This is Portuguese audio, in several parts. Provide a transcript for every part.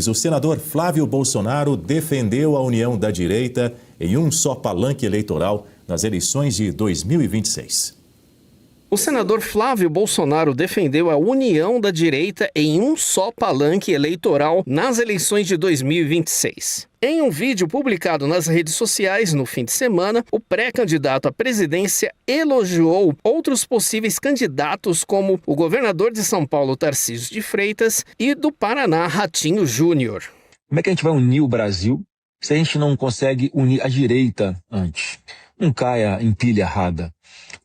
o senador Flávio Bolsonaro defendeu a união da direita em um só palanque eleitoral nas eleições de 2026. O senador Flávio Bolsonaro defendeu a união da direita em um só palanque eleitoral nas eleições de 2026. Em um vídeo publicado nas redes sociais no fim de semana, o pré-candidato à presidência elogiou outros possíveis candidatos como o governador de São Paulo, Tarcísio de Freitas, e do Paraná, Ratinho Júnior. Como é que a gente vai unir o Brasil se a gente não consegue unir a direita antes? Não caia em pilha errada.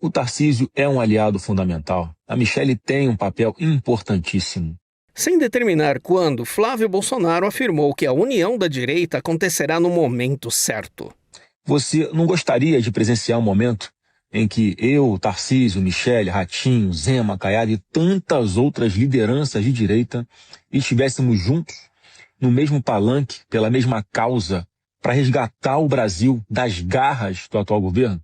O Tarcísio é um aliado fundamental. A Michelle tem um papel importantíssimo. Sem determinar quando, Flávio Bolsonaro afirmou que a união da direita acontecerá no momento certo. Você não gostaria de presenciar um momento em que eu, Tarcísio, Michelle, Ratinho, Zema, Caiado e tantas outras lideranças de direita estivéssemos juntos no mesmo palanque, pela mesma causa, para resgatar o Brasil das garras do atual governo?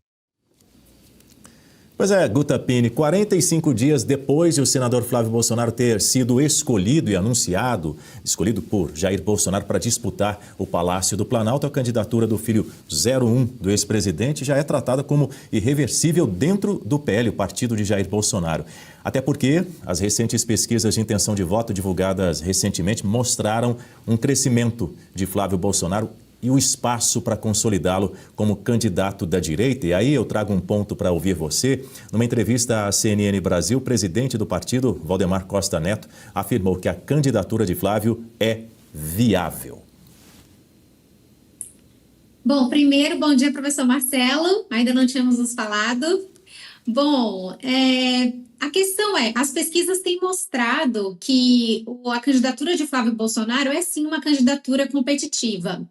Pois é, Guta Piñi, 45 dias depois de o senador Flávio Bolsonaro ter sido escolhido e anunciado, escolhido por Jair Bolsonaro para disputar o Palácio do Planalto, a candidatura do filho 01 do ex-presidente já é tratada como irreversível dentro do PL, o partido de Jair Bolsonaro. Até porque as recentes pesquisas de intenção de voto divulgadas recentemente mostraram um crescimento de Flávio Bolsonaro e o espaço para consolidá-lo como candidato da direita. E aí eu trago um ponto para ouvir você. Numa entrevista à CNN Brasil, o presidente do partido, Valdemar Costa Neto, afirmou que a candidatura de Flávio é viável. Bom, primeiro, bom dia, professor Marcelo. Ainda não tínhamos nos falado. Bom, a questão é, as pesquisas têm mostrado que a candidatura de Flávio Bolsonaro é sim uma candidatura competitiva.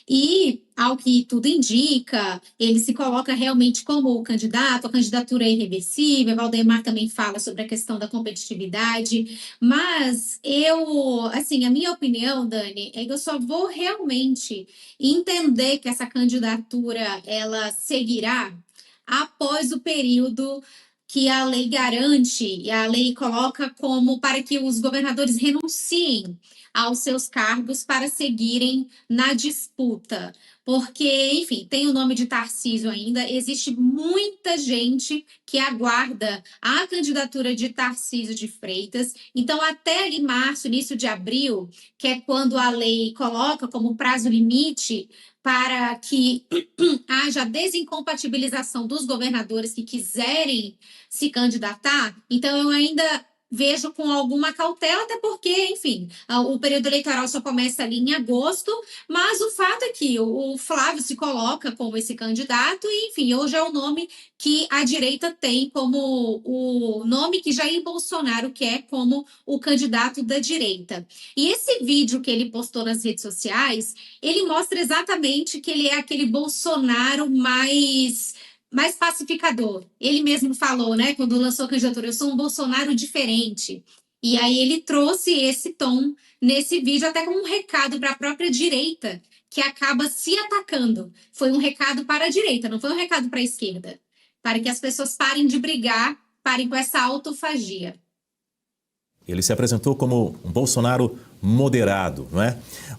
E, ao que tudo indica, ele se coloca realmente como o candidato, a candidatura é irreversível, Valdemar também fala sobre a questão da competitividade, mas a minha opinião, Dani, é que eu só vou realmente entender que essa candidatura, ela seguirá após o período que a lei garante, e a lei coloca como para que os governadores renunciem aos seus cargos para seguirem na disputa. Porque, enfim, tem o nome de Tarcísio ainda, existe muita gente que aguarda a candidatura de Tarcísio de Freitas. Então, até ali março, início de abril, que é quando a lei coloca como prazo limite para que haja desincompatibilização dos governadores que quiserem se candidatar, então eu ainda vejo com alguma cautela, até porque, enfim, o período eleitoral só começa ali em agosto, mas o fato é que o Flávio se coloca como esse candidato e, enfim, hoje é o nome que a direita tem como o nome que Jair Bolsonaro quer como o candidato da direita. E esse vídeo que ele postou nas redes sociais, ele mostra exatamente que ele é aquele Bolsonaro mais pacificador. Ele mesmo falou, né, quando lançou a candidatura, eu sou um Bolsonaro diferente. E aí ele trouxe esse tom nesse vídeo até como um recado para a própria direita, que acaba se atacando. Foi um recado para a direita, não foi um recado para a esquerda. Para que as pessoas parem de brigar, parem com essa autofagia. Ele se apresentou como um Bolsonaro moderado, não é?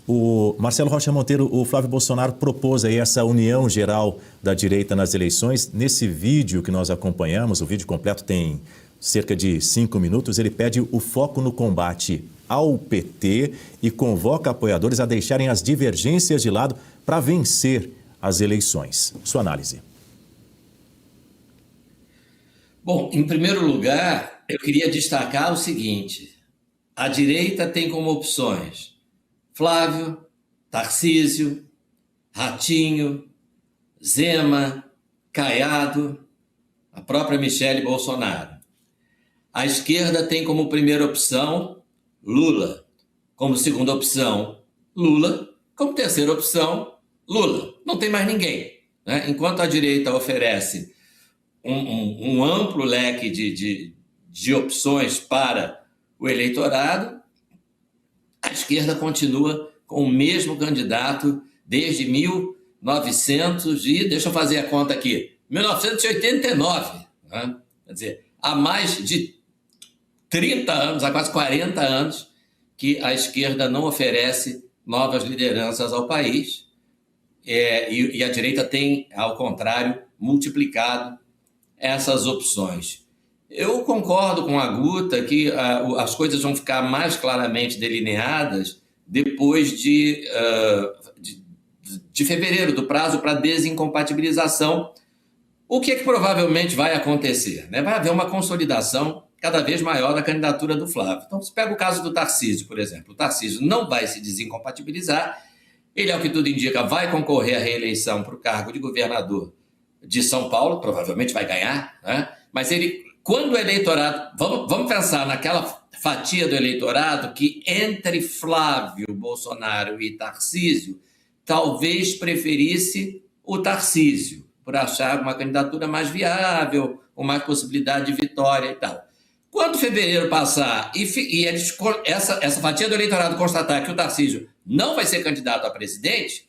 O Marcelo Rocha Monteiro, o Flávio Bolsonaro propôs aí essa união geral da direita nas eleições. Nesse vídeo que nós acompanhamos, o vídeo completo tem cerca de 5 minutos, ele pede o foco no combate ao PT e convoca apoiadores a deixarem as divergências de lado para vencer as eleições. Sua análise. Bom, em primeiro lugar, eu queria destacar o seguinte: a direita tem como opções Flávio, Tarcísio, Ratinho, Zema, Caiado, a própria Michelle Bolsonaro. A esquerda tem como primeira opção Lula, como segunda opção Lula, como terceira opção Lula. Não tem mais ninguém, né? Enquanto a direita oferece um amplo leque de opções para o eleitorado, a esquerda continua com o mesmo candidato desde 1900 e, deixa eu fazer a conta aqui, 1989. Né? Quer dizer, há mais de 30 anos, há quase 40 anos, que a esquerda não oferece novas lideranças ao país, e a direita tem, ao contrário, multiplicado essas opções. Eu concordo com a Guta que as coisas vão ficar mais claramente delineadas depois de fevereiro, do prazo para desincompatibilização. O que é que provavelmente vai acontecer? Vai haver uma consolidação cada vez maior da candidatura do Flávio. Então, se pega o caso do Tarcísio, por exemplo. O Tarcísio não vai se desincompatibilizar, ele, ao que tudo indica, vai concorrer à reeleição para o cargo de governador de São Paulo, provavelmente vai ganhar, né? Mas ele, quando o eleitorado... Vamos pensar naquela fatia do eleitorado que, entre Flávio Bolsonaro e Tarcísio, talvez preferisse o Tarcísio, por achar uma candidatura mais viável, com mais possibilidade de vitória e tal. Quando fevereiro passar e essa fatia do eleitorado constatar que o Tarcísio não vai ser candidato a presidente,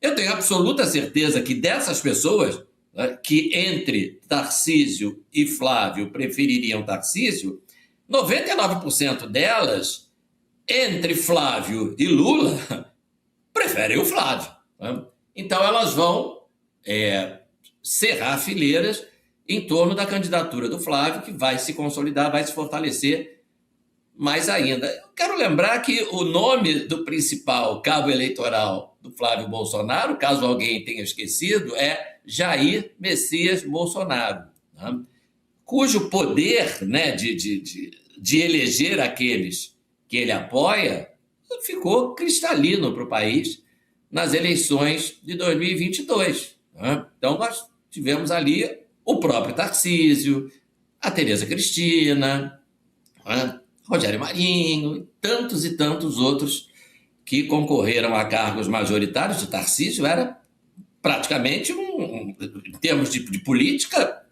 eu tenho absoluta certeza que dessas pessoas, né, que entre Tarcísio e Flávio prefeririam Tarcísio, 99% delas, entre Flávio e Lula, preferem o Flávio. Né? Então elas vão cerrar fileiras em torno da candidatura do Flávio, que vai se consolidar, vai se fortalecer mais ainda. Eu quero lembrar que o nome do principal cabo eleitoral do Flávio Bolsonaro, caso alguém tenha esquecido, é Jair Messias Bolsonaro, né? Cujo poder, né, de eleger aqueles que ele apoia ficou cristalino para o país nas eleições de 2022. Né? Então, nós tivemos ali o próprio Tarcísio, a Tereza Cristina, né? Rogério Marinho, e tantos outros que concorreram a cargos majoritários. O Tarcísio era praticamente, em termos de política,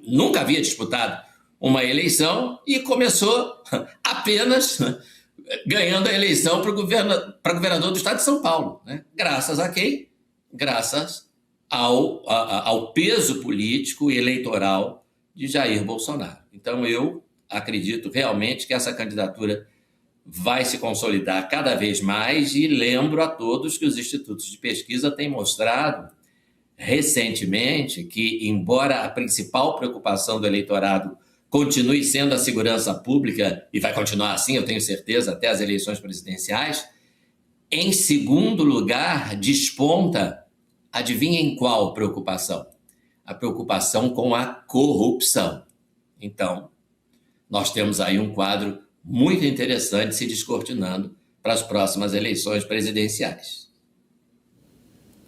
nunca havia disputado uma eleição e começou apenas ganhando a eleição para governador do estado de São Paulo. Né? Graças a quem? Graças ao peso político e eleitoral de Jair Bolsonaro. Então, eu acredito realmente que essa candidatura vai se consolidar cada vez mais e lembro a todos que os institutos de pesquisa têm mostrado recentemente que, embora a principal preocupação do eleitorado continue sendo a segurança pública, e vai continuar assim, eu tenho certeza, até as eleições presidenciais, em segundo lugar, desponta, adivinha em qual preocupação? A preocupação com a corrupção. Então, nós temos aí um quadro muito interessante se descortinando para as próximas eleições presidenciais.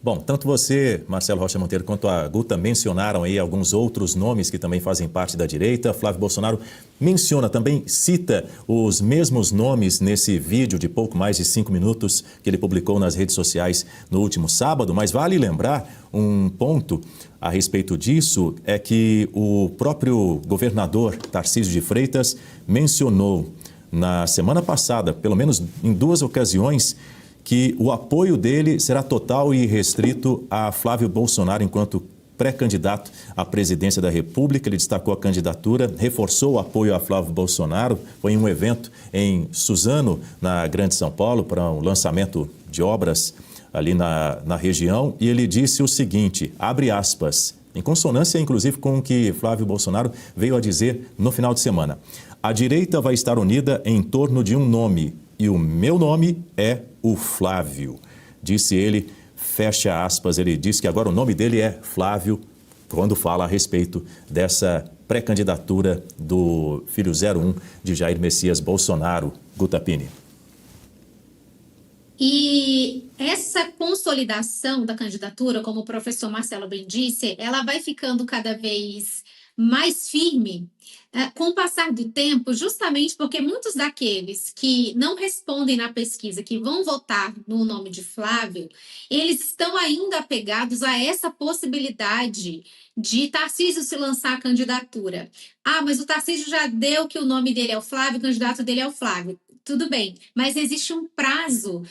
Bom, tanto você, Marcelo Rocha Monteiro, quanto a Guta mencionaram aí alguns outros nomes que também fazem parte da direita. Flávio Bolsonaro menciona, também cita os mesmos nomes nesse vídeo de pouco mais de 5 minutos que ele publicou nas redes sociais no último sábado, mas vale lembrar um ponto a respeito disso, é que o próprio governador Tarcísio de Freitas mencionou na semana passada, pelo menos em 2 ocasiões, que o apoio dele será total e restrito a Flávio Bolsonaro enquanto pré-candidato à presidência da República. Ele destacou a candidatura, reforçou o apoio a Flávio Bolsonaro. Foi em um evento em Suzano, na Grande São Paulo, para um lançamento de obras ali na região. E ele disse o seguinte, abre aspas, em consonância, inclusive, com o que Flávio Bolsonaro veio a dizer no final de semana. A direita vai estar unida em torno de um nome, e o meu nome é o Flávio, disse ele, fecha aspas, ele disse que agora o nome dele é Flávio, quando fala a respeito dessa pré-candidatura do filho 01 de Jair Messias Bolsonaro. Guta Piini. E essa consolidação da candidatura, como o professor Marcelo bem disse, ela vai ficando cada vez mais firme com o passar do tempo, justamente porque muitos daqueles que não respondem na pesquisa, que vão votar no nome de Flávio, eles estão ainda apegados a essa possibilidade de Tarcísio se lançar a candidatura. Ah, mas o Tarcísio já deu que o nome dele é o Flávio, o candidato dele é o Flávio. Tudo bem, mas existe um prazo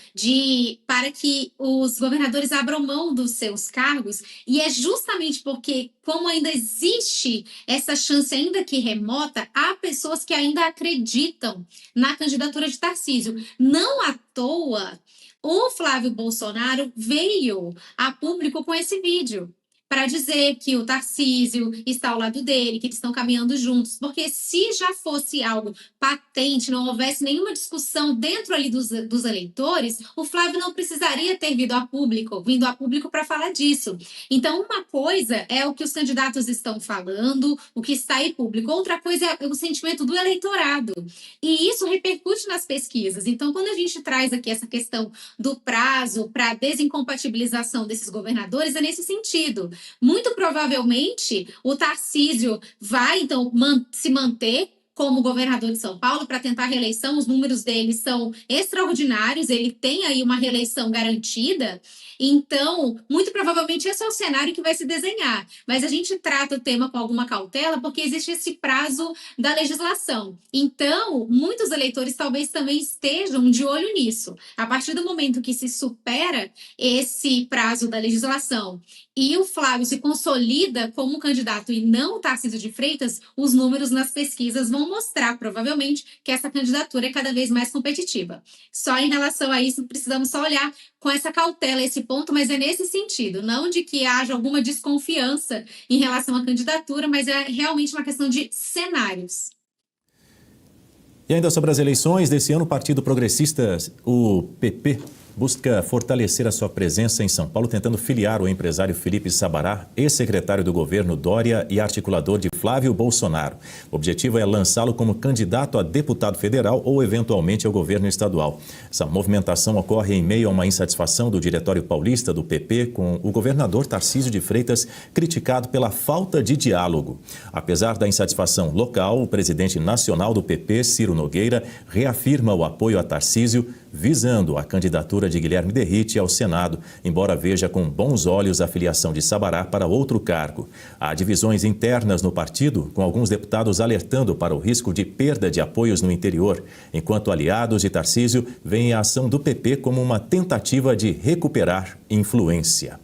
para que os governadores abram mão dos seus cargos, e é justamente porque, como ainda existe essa chance, ainda que remota, há pessoas que ainda acreditam na candidatura de Tarcísio. Não à toa, O Flávio Bolsonaro veio a público com esse vídeo para dizer que o Tarcísio está ao lado dele, que eles estão caminhando juntos, porque se já fosse algo patente, não houvesse nenhuma discussão dentro ali dos eleitores, o Flávio não precisaria ter vindo a público para falar disso. Então, uma coisa é o que os candidatos estão falando, o que está em público, outra coisa é o sentimento do eleitorado, e isso repercute nas pesquisas. Então, quando a gente traz aqui essa questão do prazo para desincompatibilização desses governadores, é nesse sentido. Muito provavelmente o Tarcísio vai, então, se manter como governador de São Paulo para tentar a reeleição. Os números dele são extraordinários, ele tem aí uma reeleição garantida. Então, muito provavelmente esse é o cenário que vai se desenhar. Mas a gente trata o tema com alguma cautela porque existe esse prazo da legislação. Então, muitos eleitores talvez também estejam de olho nisso. A partir do momento que se supera esse prazo da legislação e o Flávio se consolida como candidato e não o Tarcísio de Freitas, os números nas pesquisas vão mostrar, provavelmente, que essa candidatura é cada vez mais competitiva. Só em relação a isso, precisamos só olhar com essa cautela esse ponto, mas é nesse sentido, não de que haja alguma desconfiança em relação à candidatura, mas é realmente uma questão de cenários. E ainda sobre as eleições desse ano, o Partido Progressista, o PP, busca fortalecer a sua presença em São Paulo, tentando filiar o empresário Felipe Sabará, ex-secretário do governo Dória e articulador de Flávio Bolsonaro. O objetivo é lançá-lo como candidato a deputado federal ou, eventualmente, ao governo estadual. Essa movimentação ocorre em meio a uma insatisfação do Diretório Paulista do PP com o governador Tarcísio de Freitas, criticado pela falta de diálogo. Apesar da insatisfação local, o presidente nacional do PP, Ciro Nogueira, reafirma o apoio a Tarcísio, visando a candidatura de Guilherme Derrite ao Senado, embora veja com bons olhos a filiação de Sabará para outro cargo. Há divisões internas no partido, com alguns deputados alertando para o risco de perda de apoios no interior, enquanto aliados de Tarcísio veem a ação do PP como uma tentativa de recuperar influência.